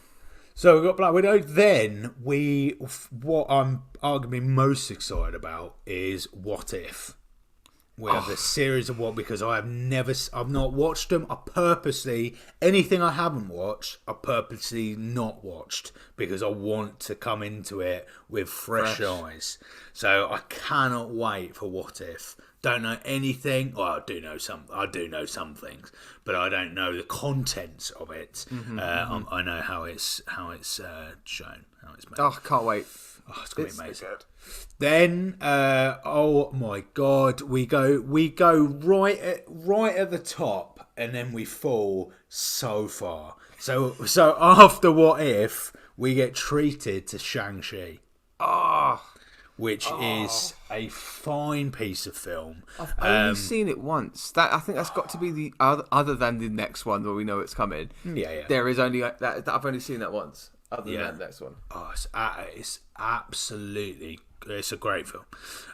Speaker 1: So we've got Black Widow. Then what I'm arguably most excited about is What If. We have a series of because I've not watched them. Anything I haven't watched, I purposely not watched because I want to come into it with fresh eyes. So I cannot wait for What If. Don't know anything. Well, I do know some things, but I don't know the contents of it. I know how it's shown, how it's made.
Speaker 2: Oh, can't wait.
Speaker 1: Oh, it's gonna be amazing. Then, oh my God, we go right at the top, and then we fall so far. So after What If, we get treated to Shang-Chi. which is a fine piece of film.
Speaker 2: I've only seen it once. I think that's got to be the other than the next one where we know it's coming.
Speaker 1: Yeah.
Speaker 2: There is only that I've only seen that once. Other than that next one.
Speaker 1: Oh, it's absolutely. It's a great film.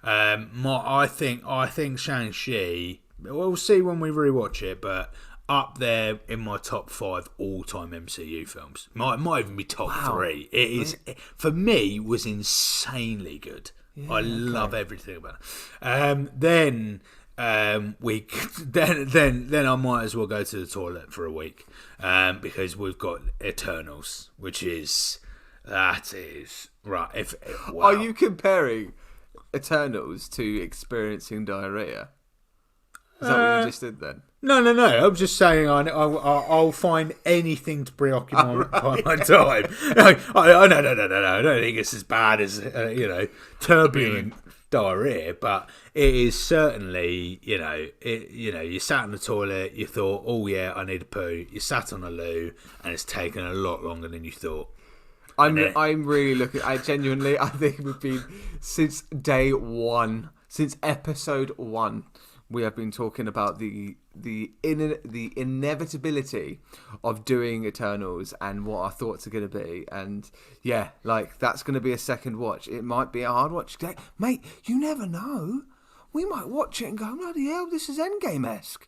Speaker 1: I think Shang-Chi. We'll see when we rewatch it, but up there in my top 5 all-time MCU films. Might even be top 3. It is for me was insanely good. I love everything about it. Then then I might as well go to the toilet for a week because we've got Eternals, which is right. Wow.
Speaker 2: Are you comparing Eternals to experiencing diarrhea? Is that what you just did then?
Speaker 1: No. I'm just saying I'll find anything to preoccupy my time. No. I don't think it's as bad as turbulent diarrhea, but it is certainly you sat in the toilet, you thought, oh yeah, I need a poo. You sat on a loo, and it's taken a lot longer than you thought.
Speaker 2: I'm really looking. I think we've been since day one, since episode 1. We have been talking about the inevitability of doing Eternals and what our thoughts are going to be, and yeah, like that's going to be a second watch. It might be a hard watch, mate. You never know. We might watch it and go, bloody hell, this is Endgame-esque.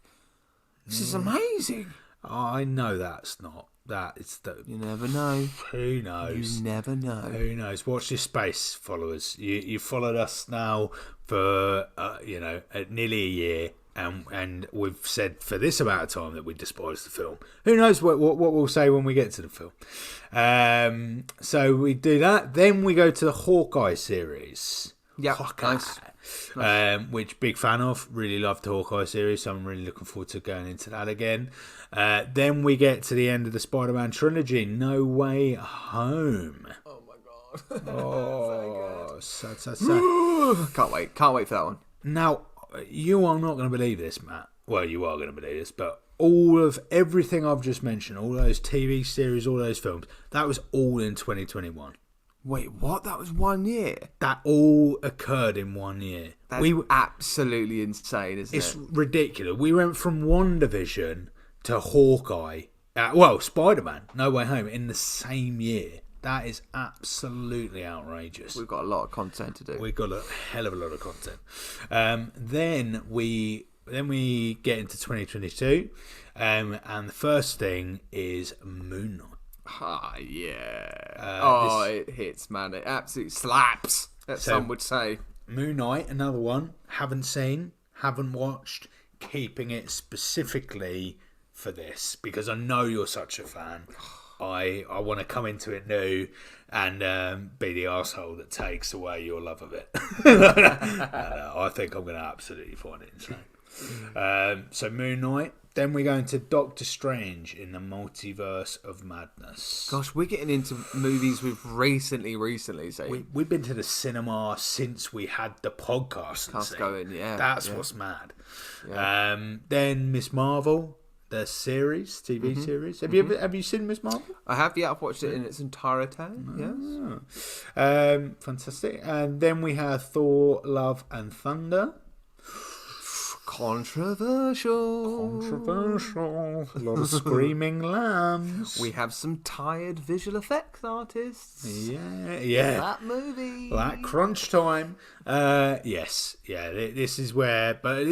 Speaker 2: This is amazing.
Speaker 1: I know that's not. That it's the.
Speaker 2: You never know.
Speaker 1: Who knows?
Speaker 2: You never know.
Speaker 1: Who knows? Watch this space, followers. You followed us now for nearly a year, and we've said for this amount of time that we despise the film. Who knows what we'll say when we get to the film? So we do that. Then we go to the Hawkeye series.
Speaker 2: Yeah,
Speaker 1: nice. Which big fan of. Really loved the Hawkeye series, so I'm really looking forward to going into that again. Then we get to the end of the Spider-Man trilogy, No Way Home.
Speaker 2: Oh my god!
Speaker 1: so
Speaker 2: Can't wait for that one.
Speaker 1: Now you are not going to believe this, Matt. Well, you are going to believe this, but everything I've just mentioned, all those TV series, all those films, that was all in 2021.
Speaker 2: Wait, what? That was 1 year?
Speaker 1: That all occurred in 1 year.
Speaker 2: That's absolutely insane, isn't it?
Speaker 1: It's ridiculous. We went from WandaVision to Hawkeye, Spider-Man, No Way Home in the same year. That is absolutely outrageous.
Speaker 2: We've got a lot of content to do.
Speaker 1: We've got a hell of a lot of content. Then we get into 2022, and the first thing is Moon Knight.
Speaker 2: Ah, yeah. It hits, man. It absolutely slaps, as some would say.
Speaker 1: Moon Knight, another one. Haven't seen, haven't watched. Keeping it specifically for this, because I know you're such a fan. I want to come into it new and be the arsehole that takes away your love of it. I think I'm going to absolutely find it insane. So Moon Knight. Then we go into Doctor Strange in the Multiverse of Madness.
Speaker 2: Gosh, we're getting into movies we've recently seen.
Speaker 1: We've been to the cinema since we had the podcast
Speaker 2: going, yeah.
Speaker 1: That's what's mad. Yeah. Then Miss Marvel, the series, TV series. Have you seen Miss Marvel?
Speaker 2: I have, yeah. I've watched it in its entirety. Yes.
Speaker 1: Fantastic. And then we have Thor, Love and Thunder.
Speaker 2: Controversial.
Speaker 1: A lot of screaming lambs.
Speaker 2: We have some tired visual effects artists.
Speaker 1: Yeah.
Speaker 2: That movie.
Speaker 1: That crunch time. Yes. Yeah, this is where, but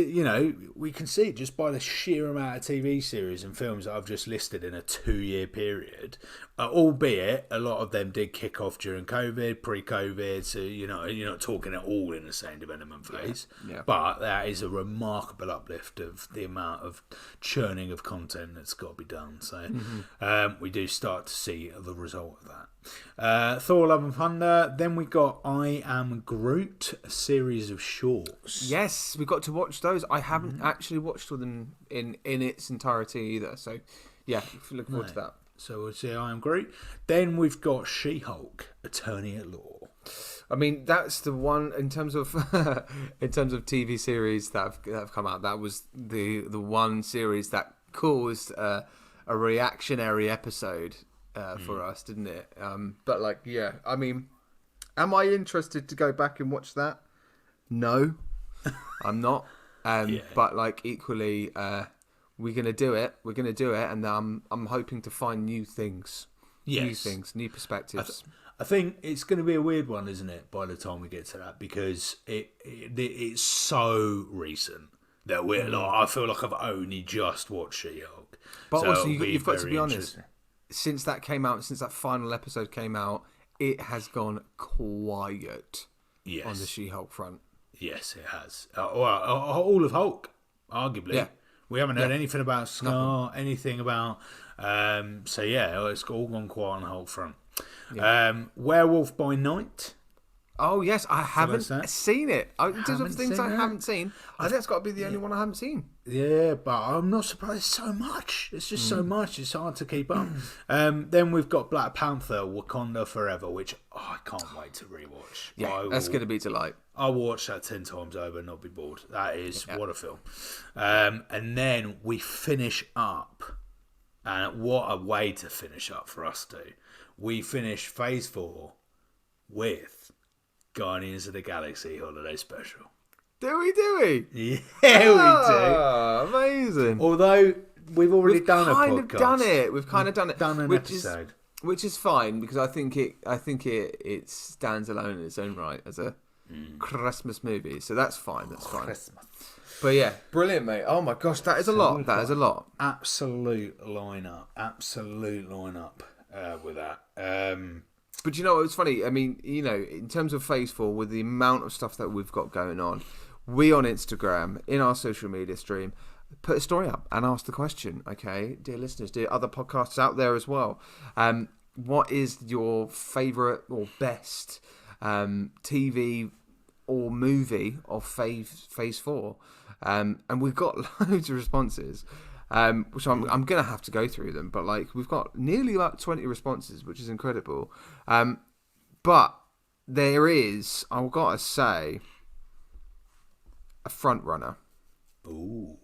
Speaker 1: we can see just by the sheer amount of TV series and films that I've just listed in a 2-year period, albeit a lot of them did kick off during COVID, pre-COVID, so you're not talking at all in the same development phase.
Speaker 2: Yeah.
Speaker 1: But that is a remarkable uplift of the amount of churning of content that's got to be done. So we do start to see the result of that. Thor, Love and Thunder. Then we got I Am Groot, a series of shorts.
Speaker 2: Yes, we got to watch those. I haven't actually watched them in its entirety either. So yeah, looking forward to that.
Speaker 1: So we'll see I Am Groot. Then we've got She-Hulk, Attorney at Law.
Speaker 2: I mean, that's the one in terms of TV series that have come out. That was the one series that caused a reactionary episode for us, didn't it? But I mean, Am I interested to go back and watch that? No, I'm not. But like equally, we're gonna do it. We're gonna do it, and I'm hoping to find new things, new perspectives.
Speaker 1: I think it's going to be a weird one, isn't it? By the time we get to that, because it's so recent that we're like, I feel like I've only just watched She-Hulk.
Speaker 2: But
Speaker 1: So
Speaker 2: also,
Speaker 1: it'll
Speaker 2: you've got to
Speaker 1: very
Speaker 2: be honest.
Speaker 1: interesting.
Speaker 2: Since that came out, since that final episode came out, it has gone quiet
Speaker 1: Yes.
Speaker 2: on the She-Hulk front.
Speaker 1: Yes, it has. All of Hulk, arguably.
Speaker 2: Yeah.
Speaker 1: We haven't heard anything about Scar, anything about. So yeah, it's all gone quiet on the Hulk front. Yeah. Werewolf by Night.
Speaker 2: Oh yes, I haven't
Speaker 1: that?
Speaker 2: seen it. In terms of
Speaker 1: Haven't
Speaker 2: things
Speaker 1: seen
Speaker 2: I
Speaker 1: that?
Speaker 2: haven't seen, I think that's got to be the only one I haven't seen.
Speaker 1: Yeah, but I'm not surprised. So much. It's just so much. It's hard to keep up. Then we've got Black Panther: Wakanda Forever, which I can't wait to rewatch.
Speaker 2: Yeah, that's going to be a delight.
Speaker 1: I'll watch that 10 times over and not be bored. That is what a film. And then we finish up, and what a way to finish up for us too. We finish Phase 4 with Guardians of the Galaxy Holiday Special.
Speaker 2: Do we?
Speaker 1: Yeah, we
Speaker 2: Oh, amazing.
Speaker 1: do. Although we've already done a podcast.
Speaker 2: We've kind of done it.
Speaker 1: Done an episode.
Speaker 2: Which is fine because I think it stands alone in its own right as a Christmas movie. So that's fine. That's fine.
Speaker 1: Christmas.
Speaker 2: But yeah, brilliant, mate. Oh my gosh, that is a lot. That is a lot.
Speaker 1: Absolute lineup with that.
Speaker 2: But you know what's funny? I mean, you know, in terms of Phase 4, with the amount of stuff that we've got going on, we on Instagram, in our social media stream, put a story up and ask the question, okay, dear listeners, dear other podcasts out there as well. What is your favourite or best TV or movie of Phase 4? And we've got loads of responses. Which I'm going to have to go through them, but like we've got nearly about 20 responses, which is incredible. But there is, I've got to say, a front runner.
Speaker 1: Ooh.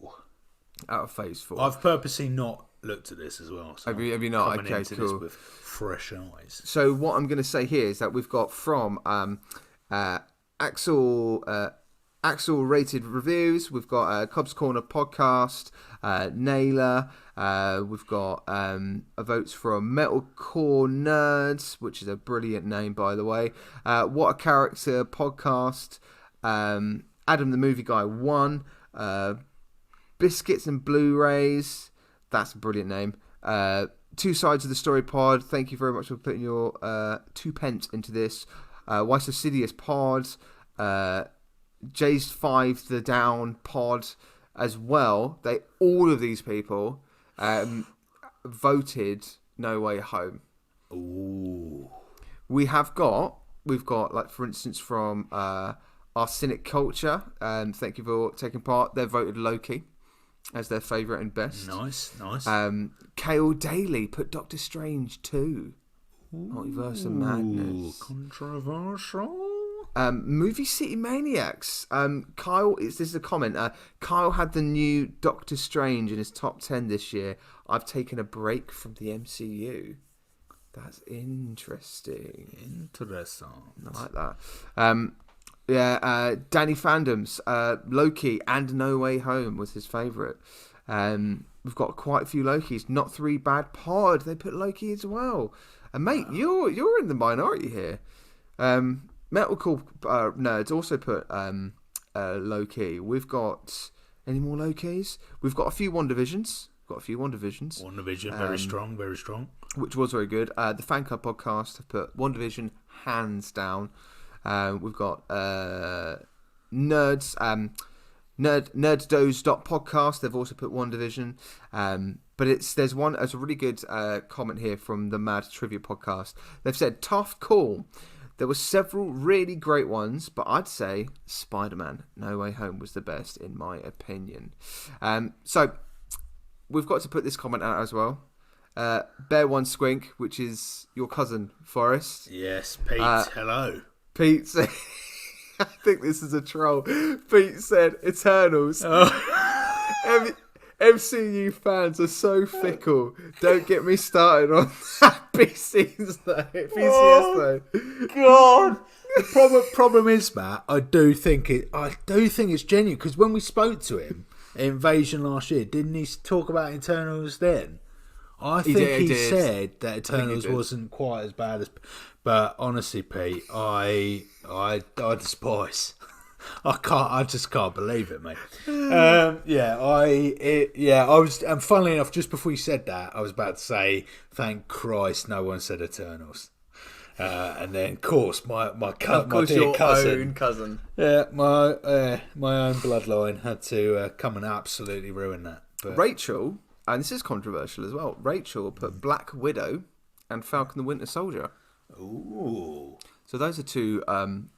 Speaker 2: Out of Phase 4.
Speaker 1: I've purposely not looked at this as well. So
Speaker 2: have you not?
Speaker 1: Coming
Speaker 2: Okay,
Speaker 1: into
Speaker 2: cool.
Speaker 1: this with fresh eyes.
Speaker 2: So what I'm going to say here is that we've got from Axel Rated Reviews, we've got Cobb's Corner Podcast, Naylor, we've got votes from Metalcore Nerds, which is a brilliant name, by the way, What a Character Podcast, Adam the Movie Guy 1, Biscuits and Blu-rays, that's a brilliant name, Two Sides of the Story Pod, thank you very much for putting your 2 pence into this, Why So Sidious Pod, Jay's 5 The Down Pod as well. All of these people voted No Way Home.
Speaker 1: Ooh.
Speaker 2: We've got like for instance from our Cynic Culture, thank you for taking part. They voted Loki as their favourite and best.
Speaker 1: Nice.
Speaker 2: Kale Daly put Doctor Strange 2. Multiverse of Madness.
Speaker 1: Controversial.
Speaker 2: Movie City Maniacs. Kyle, this is a comment. Kyle had the new Doctor Strange in his top 10 this year. I've taken a break from the MCU. That's interesting. I like that. Danny Fandoms, Loki and No Way Home was his favourite. We've got quite a few Lokis. Not Three Bad Pod. They put Loki as well. And mate, you're in the minority here. Metalcore Nerds also put Loki. We've got any more Lokis? We've got a few WandaVisions.
Speaker 1: WandaVision, very strong.
Speaker 2: Which was very good. The Fan Club Podcast have put WandaVision hands down. We've got Nerds, Nerdsdoze.podcast. They've also put WandaVision. But there's a really good comment here from the Mad Trivia Podcast. They've said, tough call. There were several really great ones, but I'd say Spider-Man No Way Home was the best, in my opinion. So, we've got to put this comment out as well. Bear One Squink, which is your cousin, Forrest.
Speaker 1: Yes, Pete, hello.
Speaker 2: Pete said, I think this is a troll. Pete said, Eternals. MCU fans are so fickle. Don't get me started on that. PCs though. PCS though.
Speaker 1: God. The problem is, Matt, I do think it's genuine, because when we spoke to him at Invasion last year, didn't he talk about Eternals then? I think he
Speaker 2: did.
Speaker 1: said that Eternals wasn't quite as bad as, but honestly, Pete, I despise. I just can't believe it, mate. I was, and funnily enough, just before you said that, I was about to say, thank Christ, no one said Eternals. And then, of course, my dear
Speaker 2: own cousin,
Speaker 1: yeah, my own bloodline had to come and absolutely ruin that. But
Speaker 2: Rachel, and this is controversial as well. Rachel put Black Widow and Falcon the Winter Soldier.
Speaker 1: ooh,
Speaker 2: So those are two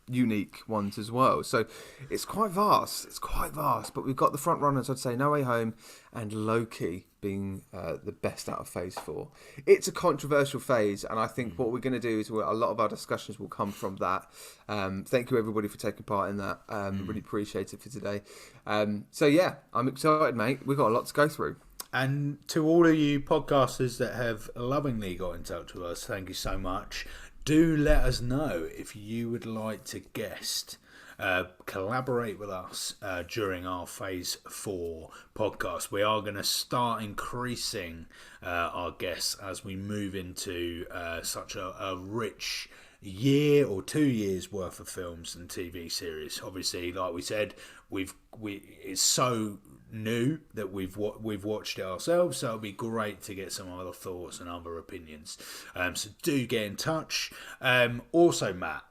Speaker 2: unique ones as well. So it's quite vast. But we've got the front runners, I'd say, No Way Home and Loki being the best out of Phase 4. It's a controversial phase, and I think what we're going to do is a lot of our discussions will come from that. Thank you, everybody, for taking part in that. Really appreciate it for today. So, yeah, I'm excited, mate. We've got a lot to go through.
Speaker 1: and to all of you podcasters that have lovingly got in touch with us, thank you so much. Do let us know if you would like to guest, collaborate with us during our Phase 4 podcast. We are going to start increasing our guests as we move into such a rich year or 2 years worth of films and TV series. Obviously, like we said, it's so new that we've watched it ourselves, so it'll be great to get some other thoughts and other opinions. So do get in touch. Also, Matt,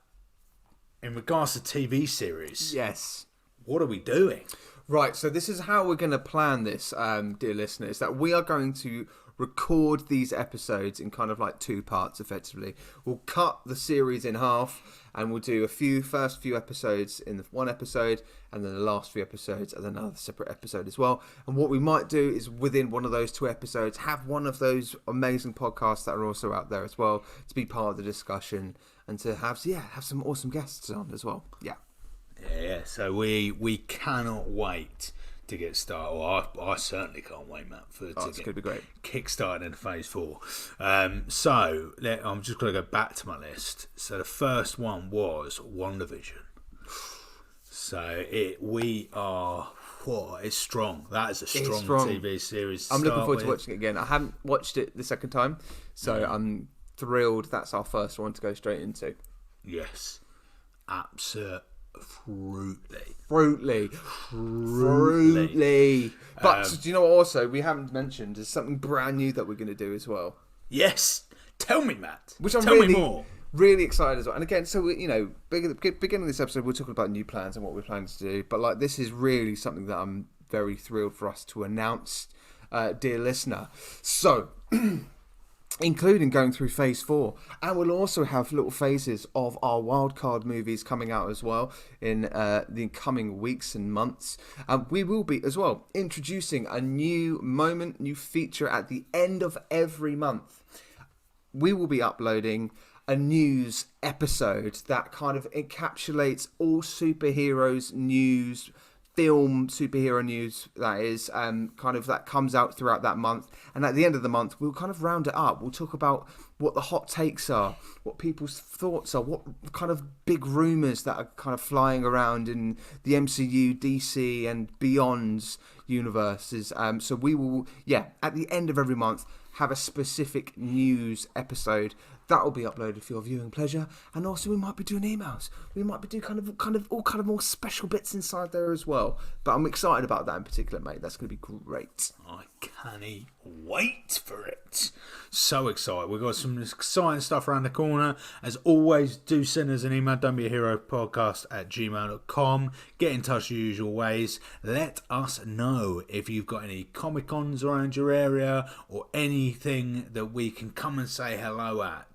Speaker 1: in regards to TV series,
Speaker 2: Yes.
Speaker 1: what are we doing?
Speaker 2: Right, so this is how we're going to plan this, dear listeners, that we are going to record these episodes in kind of like two parts, effectively. We'll cut the series in half, and we'll do first few episodes in the one episode, and then the last few episodes as another separate episode as well. And what we might do is, within one of those two episodes, have one of those amazing podcasts that are also out there as well to be part of the discussion, and to have some awesome guests on as well.
Speaker 1: Yeah, so we cannot wait to get started. Well, I certainly can't wait, Matt,
Speaker 2: It's going to be great.
Speaker 1: kickstarted in Phase 4. So I'm just going to go back to my list. So the first one was WandaVision. So it's strong. That is a strong TV series.
Speaker 2: I'm looking forward to watching it again. I haven't watched it the second time, so I'm thrilled that's our first one to go straight into.
Speaker 1: Yes, absolutely.
Speaker 2: Fruitly. But do you know what also we haven't mentioned is something brand new that we're going to do as well?
Speaker 1: Yes. Tell me, Matt.
Speaker 2: Which I'm
Speaker 1: Tell me more.
Speaker 2: Really excited as well. And again, so beginning of this episode, we're talking about new plans and what we're planning to do. But like, this is really something that I'm very thrilled for us to announce, dear listener. So, including going through Phase 4, and we'll also have little phases of our wildcard movies coming out as well in the coming weeks and months. We will be as well introducing a new feature at the end of every month. We will be uploading a news episode that kind of encapsulates all superheroes news, film superhero news, that is, kind of that comes out throughout that month. And at the end of the month, we'll kind of round it up. We'll talk about what the hot takes are, what people's thoughts are, what kind of big rumours that are kind of flying around in the MCU, DC and beyond universes. So we will, at the end of every month, have a specific news episode that will be uploaded for your viewing pleasure. And also, we might be doing emails. We might be doing kind of all kind of more special bits inside there as well. But I'm excited about that in particular, mate. That's going to be great.
Speaker 1: I can't wait for it. So excited. We've got some exciting stuff around the corner. As always, do send us an email, don'tbeaheropodcast@gmail.com. Get in touch the usual ways. Let us know if you've got any Comic Cons around your area or anything that we can come and say hello at.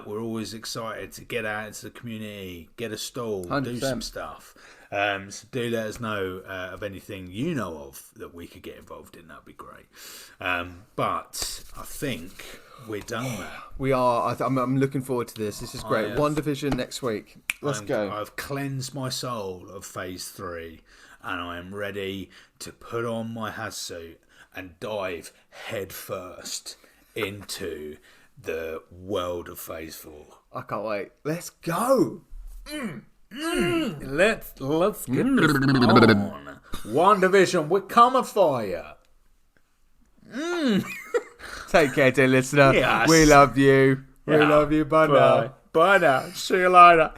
Speaker 1: We're always excited to get out into the community, get a stall,
Speaker 2: 100%.
Speaker 1: do some stuff. So do let us know of anything you know of that we could get involved in. That'd be great. But I think we're done there.
Speaker 2: We are. I'm looking forward to this. This is great. WandaVision next week. Let's go.
Speaker 1: I've cleansed my soul of Phase 3, and I am ready to put on my hazsuit and dive head first into the world of Phase 4.
Speaker 2: I can't wait. Let's go.
Speaker 1: Let's get this on. WandaVision, we're coming for you.
Speaker 2: Take care, dear listener.
Speaker 1: Yes.
Speaker 2: We love you. We
Speaker 1: Yeah.
Speaker 2: love you. Bye now.
Speaker 1: Bye now. See you later.